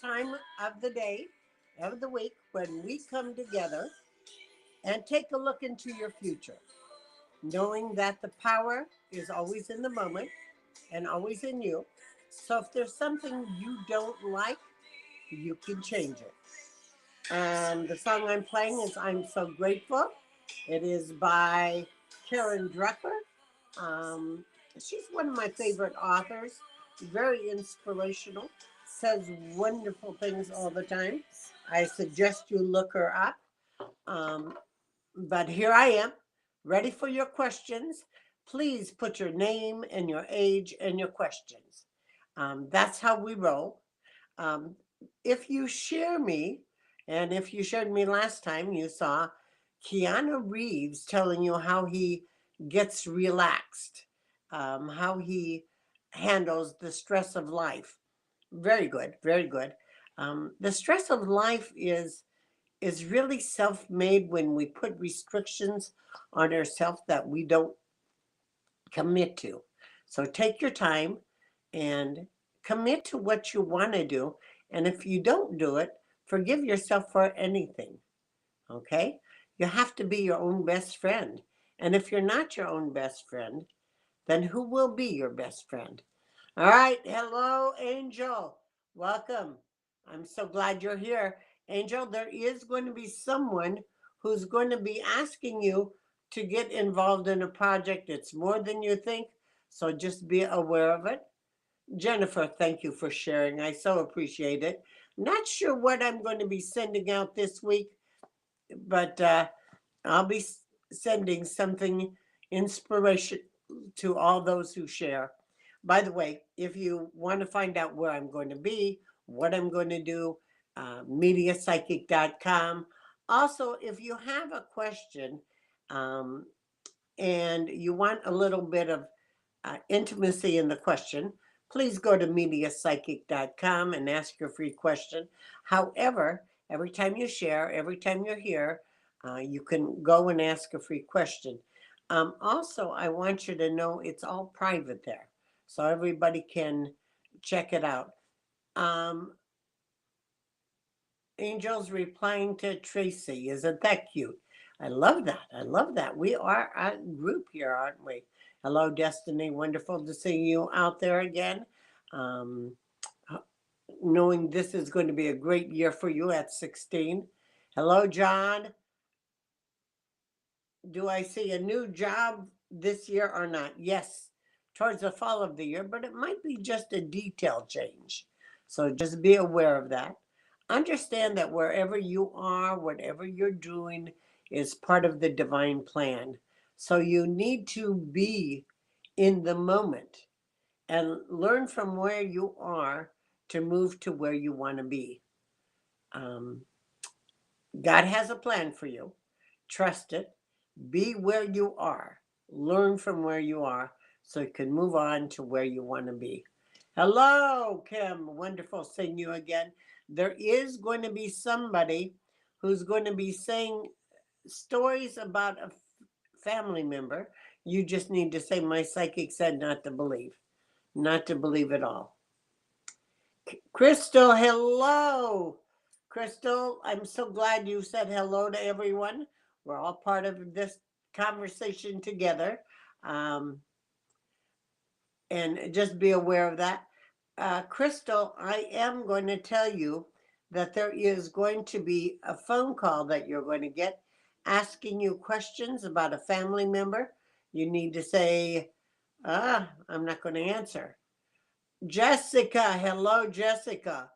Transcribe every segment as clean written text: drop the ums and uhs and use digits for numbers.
time of the day, of the week, when we come together and take a look into your future, knowing that the power is always in the moment and always in you. So if there's something you don't like, you can change it. And the song I'm playing is I'm So Grateful. It is by Karen Drucker. Um, she's one of my favorite authors, very inspirational, says wonderful things all the time. I suggest you look her up. Um, but here I am, ready for your questions. Please put your name and your age and your questions. That's how we roll. Um, if you share me, and if you shared me last time, you saw Keanu Reeves telling you how he gets relaxed, how he handles the stress of life. Very good, very good. The stress of life is really self-made when we put restrictions on ourselves that we don't commit to. So take your time and commit to what you want to do. And if you don't do it, forgive yourself for anything. Okay? You have to be your own best friend. And if you're not your own best friend, then who will be your best friend? All right. Hello, Angel. Welcome. I'm so glad you're here. Angel, there is going to be someone who's going to be asking you to get involved in a project. It's more than you think. So just be aware of it. Jennifer, thank you for sharing. I so appreciate it. Not sure what I'm going to be sending out this week, but I'll be sending something inspiration to all those who share. By the way, if you want to find out where I'm going to be, what I'm going to do, mediapsychic.com. Also, if you have a question um, and you want a little bit of intimacy in the question, please go to mediapsychic.com and ask your free question. However, every time you share, every time you're here, you can go and ask a free question. Also, I want you to know it's all private there, so everybody can check it out. Um, Angel's replying to Tracy. Isn't that cute? I love that. I love that. We are a group here, aren't we? Hello, Destiny. Wonderful to see you out there again. Um, Knowing this is going to be a great year for you at 16. Hello, John. Do I see a new job this year or not? Yes, towards the fall of the year, but it might be just a detail change. So just be aware of that. Understand that wherever you are, whatever you're doing is part of the divine plan. So you need to be in the moment and learn from where you are to move to where you want to be. Um, God has a plan for you. Trust it. Be where you are. Learn from where you are so you can move on to where you want to be. Hello, Kim. Wonderful seeing you again. There is going to be somebody who's going to be saying stories about a family member. You just need to say, my psychic said not to believe, not to believe at all. Crystal, hello. Crystal, I'm so glad you said hello to everyone. We're all part of this conversation together. Um, and just be aware of that. Crystal, I am going to tell you that there is going to be a phone call that you're going to get asking you questions about a family member. You need to say, I'm not going to answer. Jessica, hello, Jessica.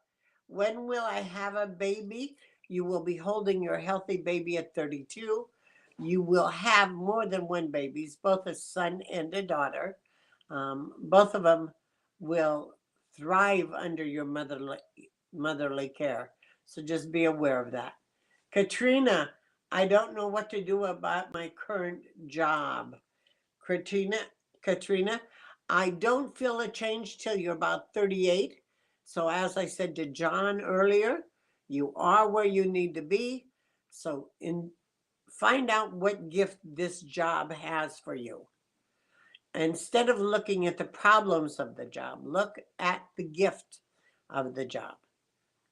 When will I have a baby? You will be holding your healthy baby at 32. You will have more than one babies, both a son and a daughter. Both of them will thrive under your motherly care. So just be aware of that. Katrina, I don't know what to do about my current job. Katrina, Katrina, I don't feel a change till you're about 38. So as I said to John earlier, you are where you need to be. So find out what gift this job has for you. Instead of looking at the problems of the job, look at the gift of the job.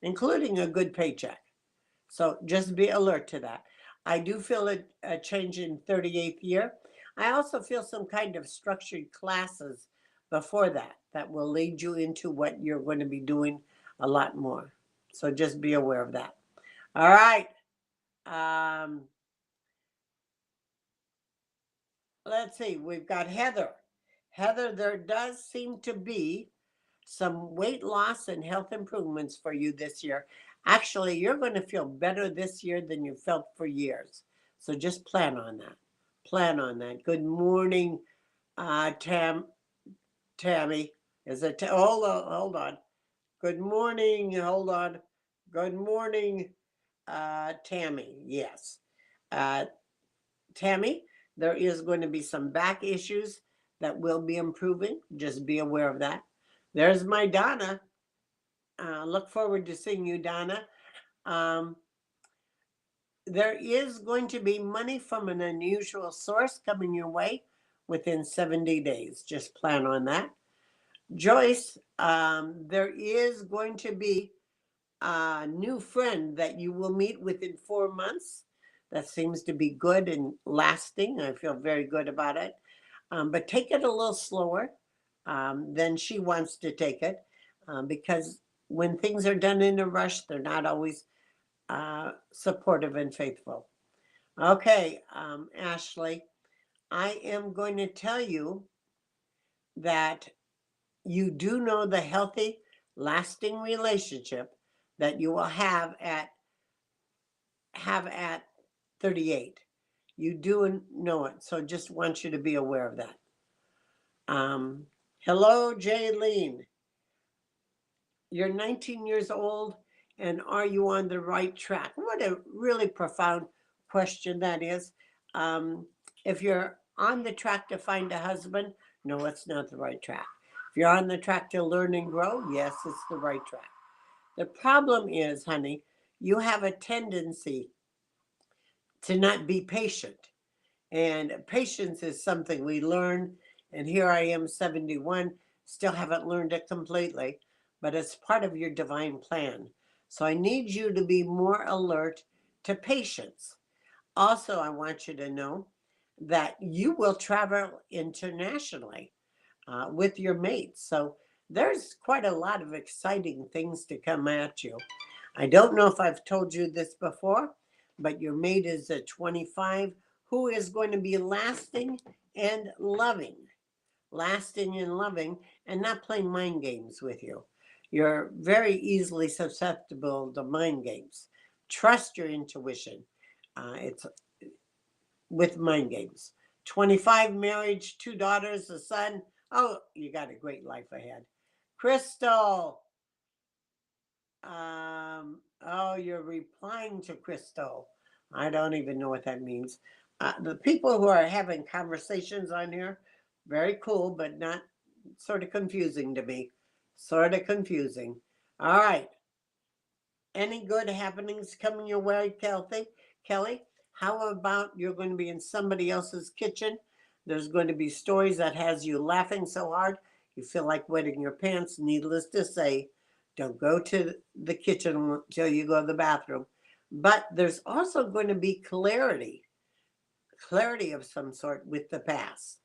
including a good paycheck. So just be alert to that. I do feel a change in 38th year. I also feel some kind of structured classes before that that will lead you into what you're going to be doing a lot more. So just be aware of that. All right. Um, let's see. We've got Heather. Heather, there does seem to be some weight loss and health improvements for you this year. Actually, you're going to feel better this year than you felt for years. So just plan on that. Plan on that. Good morning, Tammy. Is it? Hold on. Hold on. Good morning. Hold on. Good morning, Tammy. Yes. Uh, Tammy, there is going to be some back issues that will be improving. Just be aware of that. There's my Donna. Look forward to seeing you, Donna. Um, there is going to be money from an unusual source coming your way within 70 days. Just plan on that. Joyce, there is going to be a new friend that you will meet within 4 months. That seems to be good and lasting. I feel very good about it. But take it a little slower than she wants to take it because when things are done in a rush, they're not always supportive and faithful. Okay, Ashley, I am going to tell you that you do know the healthy, lasting relationship that you will have at 38. You do know it, so just want you to be aware of that. Hello, Jaylene. You're 19 years old, and are you on the right track? What a really profound question that is. If you're on the track to find a husband, no, it's not the right track. If you're on the track to learn and grow, yes, it's the right track. The problem is, honey, you have a tendency to not be patient. And patience is something we learn. And here I am, 71, still haven't learned it completely, but it's part of your divine plan. So I need you to be more alert to patience. Also, I want you to know that you will travel internationally with your mates. So there's quite a lot of exciting things to come at you. I don't know if I've told you this before, but your mate is a 25 who is going to be lasting and loving, and not playing mind games with you. You're very easily susceptible to mind games. Trust your intuition. It's with mind games. 25 marriage, 2 daughters, a son. Oh, you got a great life ahead. Crystal. Oh, you're replying to Crystal. I don't even know what that means. The people who are having conversations on here, very cool, but not sort of confusing to me. Sort of confusing. All right. Any good happenings coming your way, Kelly? How about you're going to be in somebody else's kitchen? There's going to be stories that has you laughing so hard you feel like wetting your pants. Needless to say, don't go to the kitchen until you go to the bathroom. But there's also going to be clarity of some sort with the past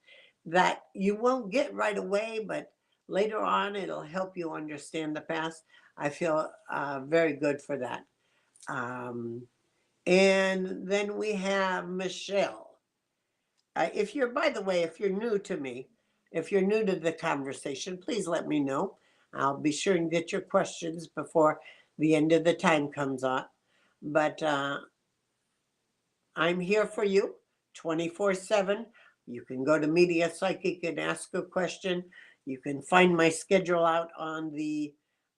that you won't get right away, but later on it'll help you understand the past. I feel very good for that. Um, and then we have Michelle. If you're, by the way, if you're new to me, if you're new to the conversation, please let me know. I'll be sure and get your questions before the end of the time comes up. But I'm here for you 24/7. You can go to Media Psychic and ask a question. You can find my schedule out on the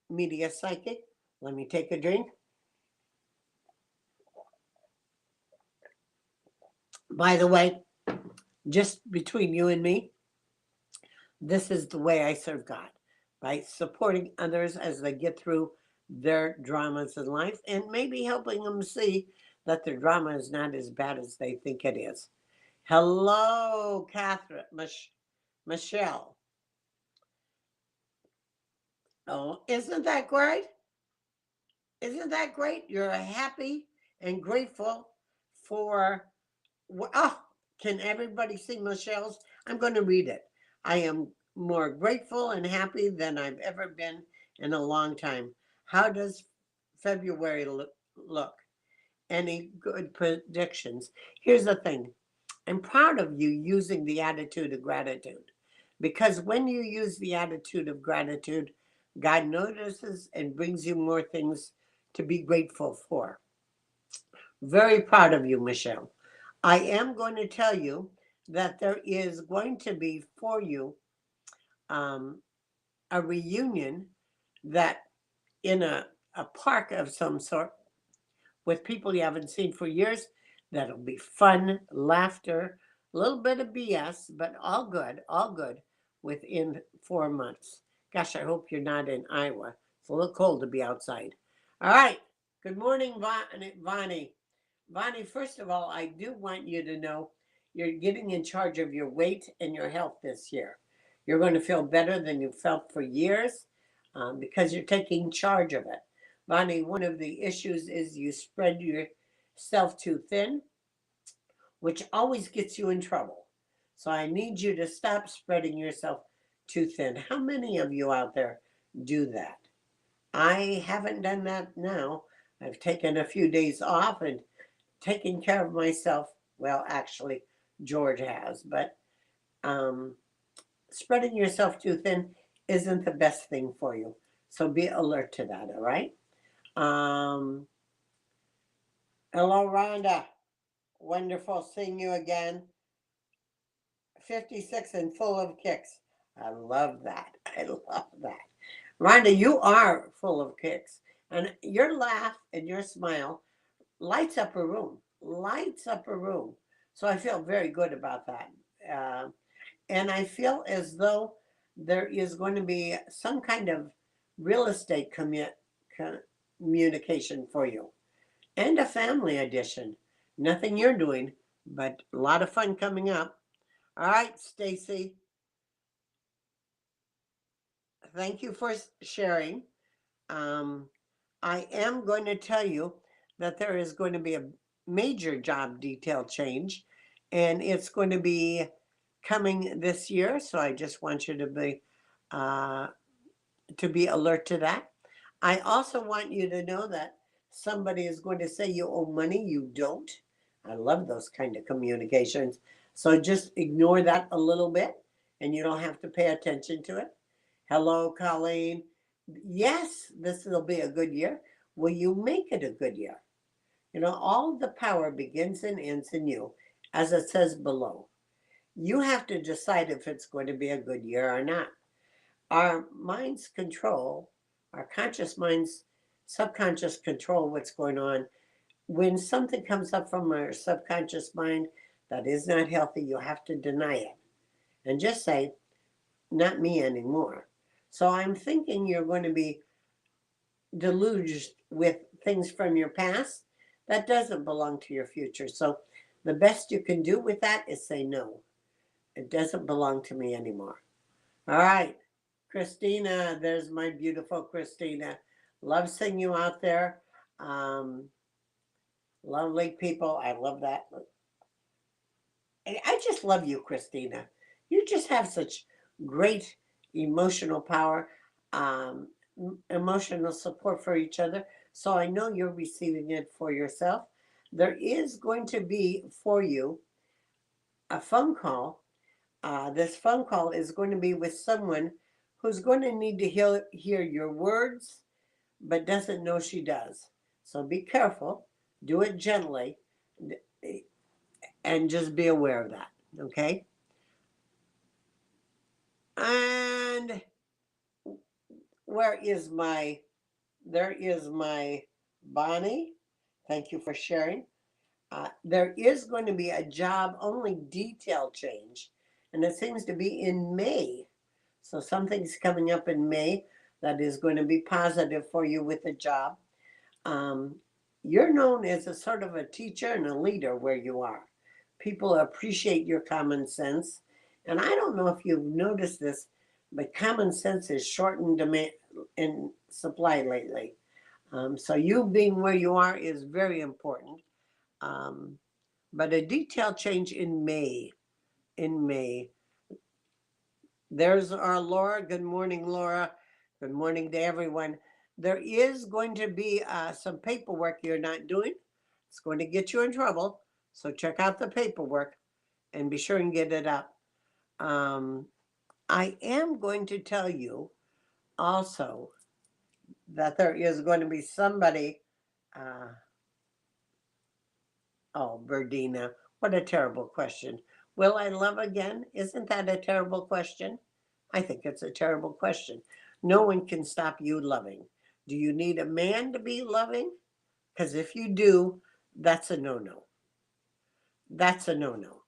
Media Psychic. Let me take a drink. By the way, just between you and me, this is the way I serve God, by supporting others as they get through their dramas in life and maybe helping them see that their drama is not as bad as they think it is. Hello, Catherine, Michelle. Oh, isn't that great? Isn't that great? You're happy and grateful for. Oh, can everybody see Michelle's? I'm going to read it. I am more grateful and happy than I've ever been in a long time. How does February look? Any good predictions? Here's the thing. I'm proud of you using the attitude of gratitude, because when you use the attitude of gratitude, God notices and brings you more things to be grateful for. Very proud of you, Michelle. I am going to tell you that there is going to be for you um, a reunion that in a park of some sort with people you haven't seen for years. That'll be fun, laughter, a little bit of BS, but all good within 4 months. Gosh, I hope you're not in Iowa. It's a little cold to be outside. All right. Good morning, Vonnie. Vonnie, first of all, I do want you to know you're getting in charge of your weight and your health this year. You're going to feel better than you felt for years because you're taking charge of it. Bonnie, one of the issues is you spread yourself too thin, which always gets you in trouble. So I need you to stop spreading yourself too thin. How many of you out there do that? I haven't done that now. I've taken a few days off and taken care of myself. Well, actually, George has, but um, spreading yourself too thin isn't the best thing for you. So be alert to that, all right? Um, Hello, Rhonda. Wonderful seeing you again. 56 and full of kicks. I love that. I love that. Rhonda, you are full of kicks. And your laugh and your smile lights up a room. Lights up a room. So I feel very good about that. Uh, and I feel as though there is going to be some kind of real estate communication for you and a family edition. Nothing you're doing, but a lot of fun coming up. All right, Stacy. Thank you for sharing. Um, I am going to tell you that there is going to be a major job detail change, and it's going to be coming this year. So I just want you uh, to be alert to that. I also want you to know that somebody is going to say you owe money, you don't. I love those kind of communications. So just ignore that a little bit and you don't have to pay attention to it. Hello, Colleen. Yes, this will be a good year. Will you make it a good year? You know, all the power begins and ends in you, as it says below. You have to decide if it's going to be a good year or not. Our minds control, our conscious minds, subconscious control what's going on. When something comes up from our subconscious mind that is not healthy, you have to deny it and just say, not me anymore. So I'm thinking you're going to be deluged with things from your past that doesn't belong to your future. So the best you can do with that is say no. It doesn't belong to me anymore. All right. Christina, there's my beautiful Christina. Love seeing you out there. Um, Lovely people. I love that. I just love you, Christina. You just have such great emotional power, um, emotional support for each other. So I know you're receiving it for yourself. There is going to be for you a phone call. This phone call is going to be with someone who's going to need to hear your words, but doesn't know she does. So be careful, do it gently, and just be aware of that. Okay. And where is my, there is my Bonnie. Thank you for sharing. There is going to be a job only detail change, and it seems to be in May. So something's coming up in May that is going to be positive for you with the job. Um, you're known as a sort of a teacher and a leader where you are. People appreciate your common sense. And I don't know if you've noticed this, but common sense is short in demand in supply lately. So you being where you are is very important. Um, but a detailed change in May. In May. There's our Laura. Good morning, Laura. Good morning to everyone. There is going to be some paperwork you're not doing. It's going to get you in trouble. So check out the paperwork and be sure and get it up. I am going to tell you also that there is going to be somebody. Uh, oh, Berdina, what a terrible question. Will I love again? Isn't that a terrible question? I think it's a terrible question. No one can stop you loving. Do you need a man to be loving? Because if you do, that's a no no. That's a no no.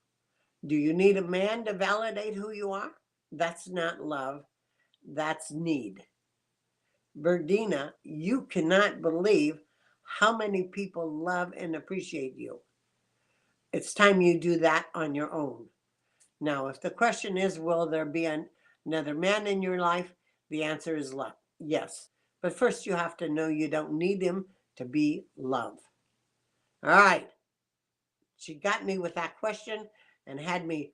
Do you need a man to validate who you are? That's not love, that's need. Berdina, you cannot believe how many people love and appreciate you. It's time you do that on your own. Now, if the question is, will there be another man in your life? The answer is yes. But first, you have to know you don't need him to be love. All right. She got me with that question and had me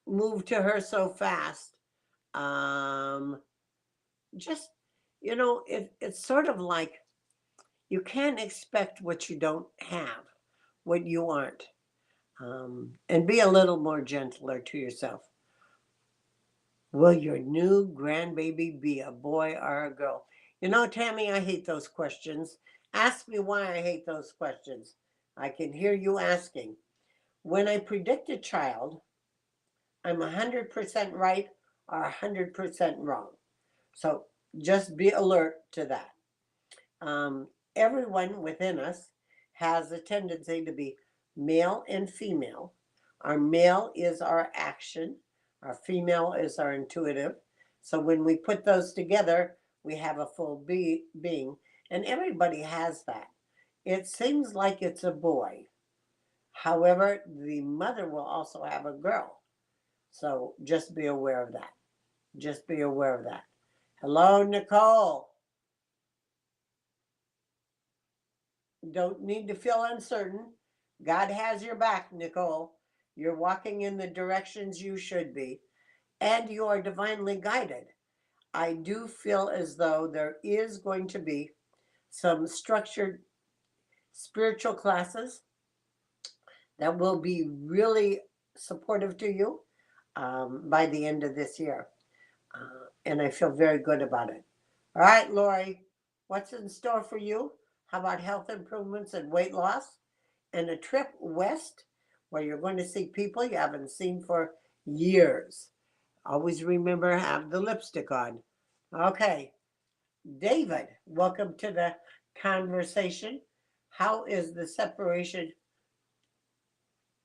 move to her so fast. Um, just, it's sort of like you can't expect what you don't have, what you aren't. And be a little more gentler to yourself. Will your new grandbaby be a boy or a girl? Tammy, I hate those questions. Ask me why I hate those questions. I can hear you asking. When I predict a child, I'm 100% right or 100% wrong. So just be alert to that. Everyone within us has a tendency to be male and female. Our male is our action, our female is our intuitive. So when we put those together, we have a full being, and everybody has that. It seems like it's a boy. However, the mother will also have a girl. So just be aware of that. Just be aware of that. Hello, Nicole. Don't need to feel uncertain. God has your back, Nicole. You're walking in the directions you should be, and you are divinely guided. I do feel as though there is going to be some structured spiritual classes that will be really supportive to you by the end of this year. And I feel very good about it. All right, Lori, what's in store for you? How about health improvements and weight loss? And a trip west where you're going to see people you haven't seen for years. Always remember, have the lipstick on. Okay, David, welcome to the conversation. How is the separation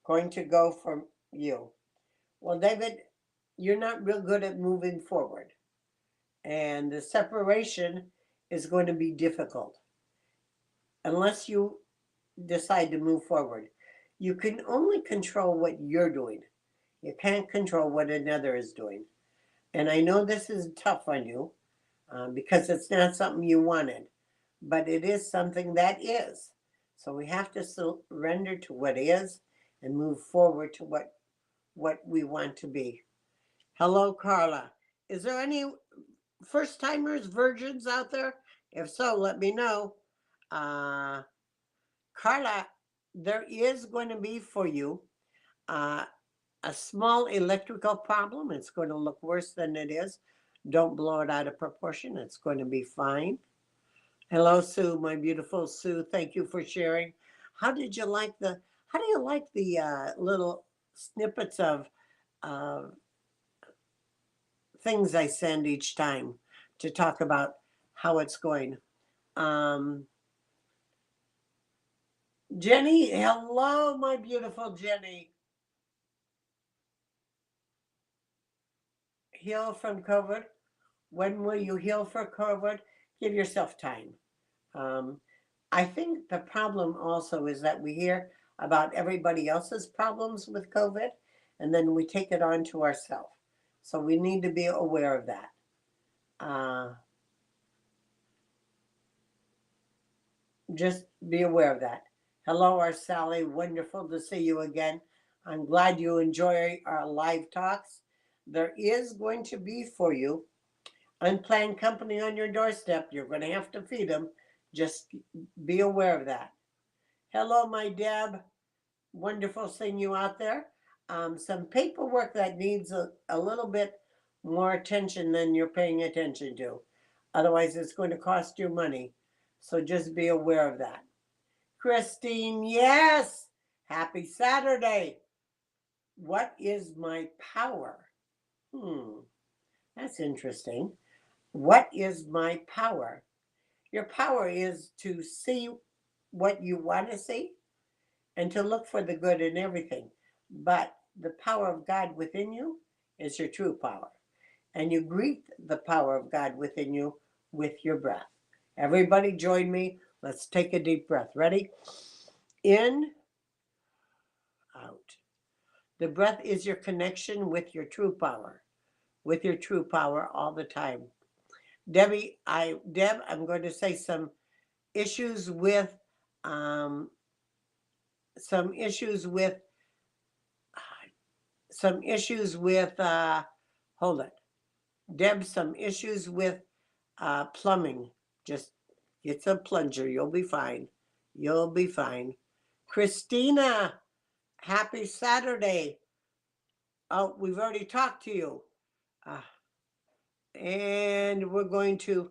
going to go for you? Well, David, you're not real good at moving forward, and the separation is going to be difficult unless you decide to move forward. You can only control what you're doing. You can't control what another is doing. And I know this is tough on you because it's not something you wanted, but it is something that is. So we have to surrender to what is and move forward to what we want to be. Hello, Carla. Is there any first timers, virgins out there? If so, let me know. Uh, Carla, there is going to be for you uh, a small electrical problem. It's going to look worse than it is. Don't blow it out of proportion. It's going to be fine. Hello, Sue, my beautiful Sue. Thank you for sharing. How did you like the? How do you like the little snippets of uh, things I send each time to talk about how it's going? Um, Jenny, hello, my beautiful Jenny. Heal from COVID. When will you heal for COVID? Give yourself time. Um, I think the problem also is that we hear about everybody else's problems with COVID and then we take it on to ourselves. So we need to be aware of that. Uh, Just be aware of that. Hello, our Sally. Wonderful to see you again. I'm glad you enjoy our live talks. There is going to be for you unplanned company on your doorstep. You're going to have to feed them. Just be aware of that. Hello, my Deb. Wonderful seeing you out there. Some paperwork that needs a little bit more attention than you're paying attention to. Otherwise, it's going to cost you money. So just be aware of that. Christine, yes. Happy Saturday. What is my power? That's interesting. What is my power? Your power is to see what you want to see and to look for the good in everything. But the power of God within you is your true power. And you greet the power of God within you with your breath. Everybody join me. Let's take a deep breath. Ready? In, out. The breath is your connection with your true power, all the time. Deb, I'm going to say some issues with, um, some issues with, hold it. Deb, some issues with plumbing. Just get some plunger. You'll be fine. You'll be fine. Christina, happy Saturday. Oh, we've already talked to you. And we're going to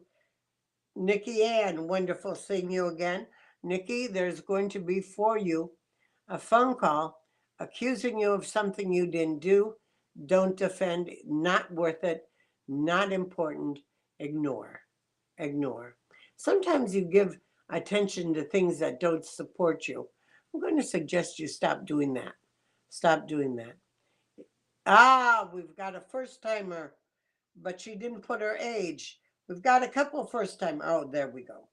Nikki Ann. Wonderful seeing you again. Nikki, there's going to be for you a phone call accusing you of something you didn't do. Don't defend. Not worth it. Not important. Ignore. Ignore. Sometimes you give attention to things that don't support you. I'm going to suggest you stop doing that. Stop doing that. We've got a first timer, but she didn't put her age. We've got a couple first time. Oh, there we go.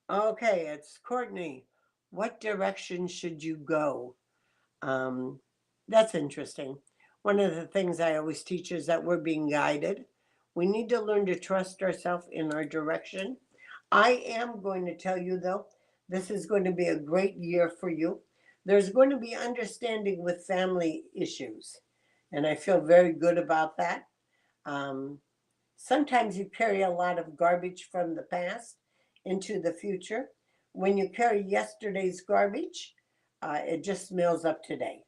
Okay, it's Courtney. What direction should you go? That's interesting. One of the things I always teach is that we're being guided. We need to learn to trust ourselves in our direction. I am going to tell you, though, this is going to be a great year for you. There's going to be understanding with family issues, and I feel very good about that. Um, Sometimes you carry a lot of garbage from the past into the future. When you carry yesterday's garbage, it just smells up today.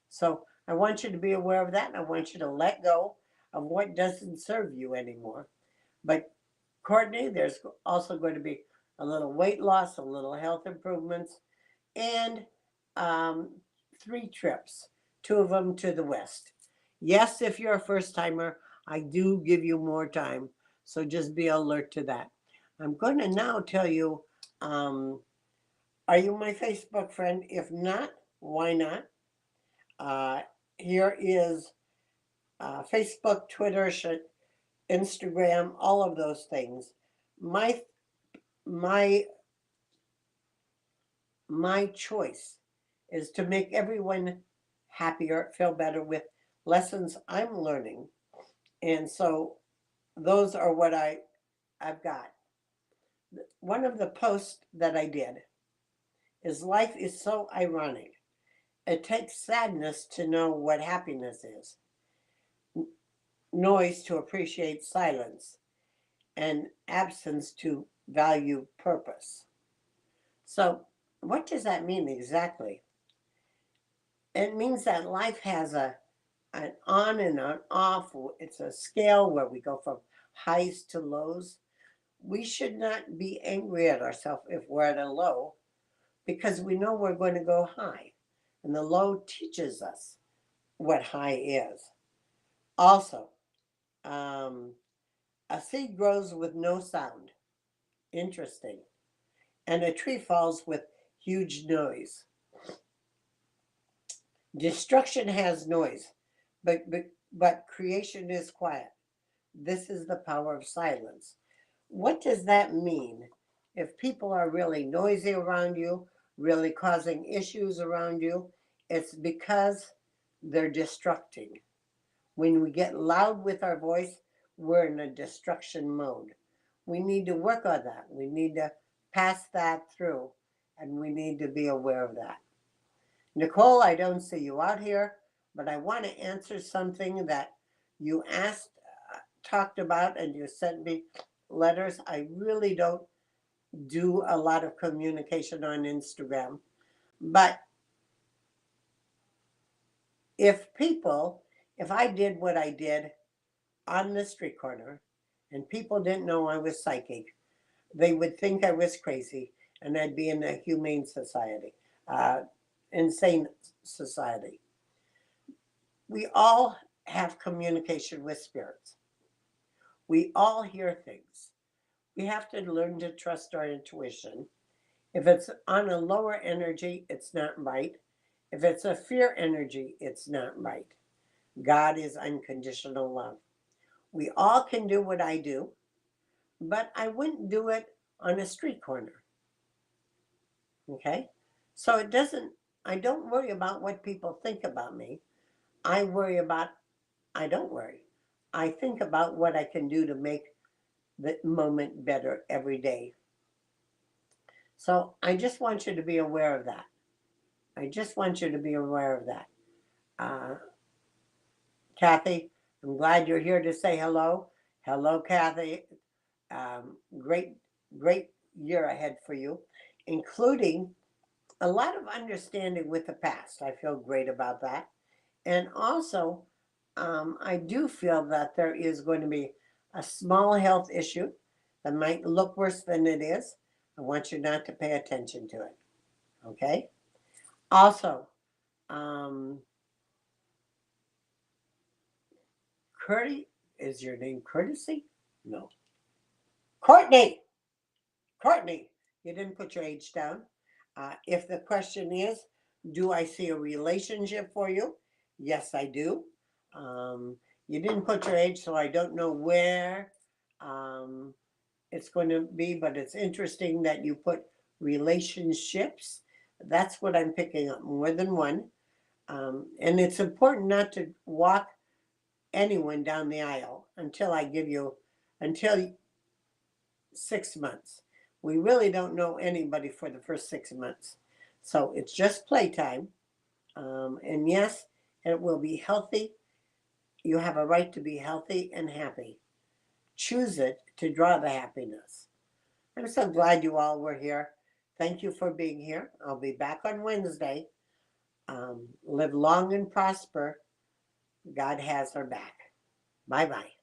So I want you to be aware of that, and I want you to let go of what doesn't serve you anymore. But Courtney, there's also going to be a little weight loss, a little health improvements, and um, 3 trips, 2 of them to the west. Yes, if you're a first timer, I do give you more time. So just be alert to that. I'm going to now tell you, are you my Facebook friend? If not, why not? Here is Facebook, Twitter, Instagram, all of those things. My my my choice is to make everyone happier, feel better with lessons I'm learning. And so those are what I've got. One of the posts that I did is life is so ironic. It takes sadness to know what happiness is, noise to appreciate silence, and absence to value purpose. So, what does that mean exactly? It means that life has an on and an off. It's a scale where we go from highs to lows. We should not be angry at ourselves if we're at a low because we know we're going to go high. And the low teaches us what high is. Also, um, a seed grows with no sound. Interesting. And a tree falls with huge noise. Destruction has noise, but creation is quiet. This is the power of silence. What does that mean? If people are really noisy around you, really causing issues around you, it's because they're destructing. When we get loud with our voice, we're in a destruction mode. we need to work on that. We need to pass that through, and we need to be aware of that. Nicole, I don't see you out here, but I want to answer something that you asked, talked about, and you sent me letters. I really don't do a lot of communication on Instagram, but if I did what I did on the street corner and people didn't know I was psychic, they would think I was crazy and I'd be in a humane society, insane society. We all have communication with spirits. We all hear things. We have to learn to trust our intuition. If it's on a lower energy, it's not right. If it's a fear energy, it's not right. God is unconditional love. We all can do what I do, but I wouldn't do it on a street corner. Okay? So I don't worry about what people think about me. I don't worry. I think about what I can do to make the moment better every day. So I just want you to be aware of that. I just want you to be aware of that. Uh, Kathy, I'm glad you're here to say hello. Hello, Kathy. Great, great year ahead for you, including a lot of understanding with the past. I feel great about that. And also, I do feel that there is going to be a small health issue that might look worse than it is. I want you not to pay attention to it. Okay? Also, Curdy, is your name Courtesy? No. Courtney. Courtney, you didn't put your age down. If the question is, do I see a relationship for you? Yes, I do. You didn't put your age, so I don't know where it's going to be, but it's interesting that you put relationships. That's what I'm picking up, more than one. And it's important not to walk anyone down the aisle until 6 months. We really don't know anybody for the first 6 months. So it's just playtime. And yes, it will be healthy. You have a right to be healthy and happy. Choose it to draw the happiness. I'm so glad you all were here. Thank you for being here. I'll be back on Wednesday. Live long and prosper. God has our back. Bye bye.